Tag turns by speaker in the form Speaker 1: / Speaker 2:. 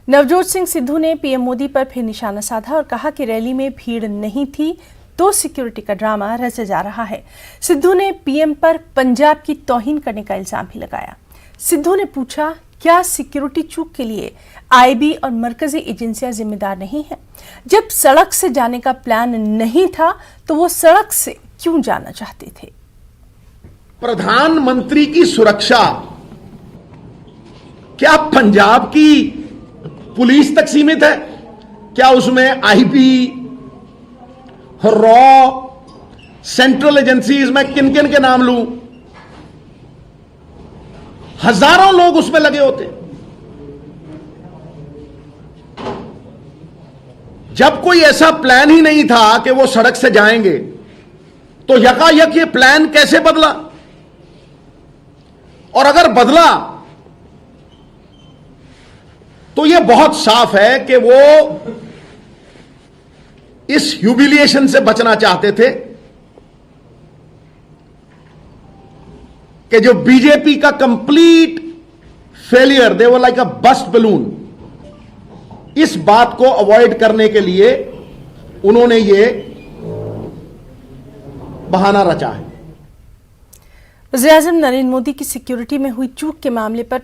Speaker 1: नवजोत सिंह सिद्धू ने पीएम मोदी पर फिर निशाना साधा और कहा कि रैली में भीड़ नहीं थी तो सिक्योरिटी का ड्रामा रचा जा रहा है। सिद्धू ने पीएम पर पंजाब की तौहीन करने का इल्जाम भी लगाया। सिद्धू ने पूछा, क्या सिक्योरिटी चूक के लिए आईबी और मरकजी एजेंसियां जिम्मेदार नहीं हैं? जब सड़क से जाने का प्लान नहीं था तो वो सड़क से क्यों जाना चाहते थे?
Speaker 2: प्रधानमंत्री की सुरक्षा क्या पंजाब की पुलिस तक सीमित है? क्या उसमें आईबी, रॉ, सेंट्रल एजेंसीज, मैं किन किन के नाम लूं, हजारों लोग उसमें लगे होते। जब कोई ऐसा प्लान ही नहीं था कि वो सड़क से जाएंगे, तो यकायक ये प्लान कैसे बदला? और अगर बदला तो यह बहुत साफ है कि वो इस ह्यूमिलिएशन से बचना चाहते थे कि जो बीजेपी का complete failure, they were like a bust balloon, इस बात को अवॉइड करने के लिए उन्होंने ये बहाना रचा है।
Speaker 1: वज़ीर-ए-आज़म नरेंद्र मोदी की सिक्योरिटी में हुई चूक के मामले पर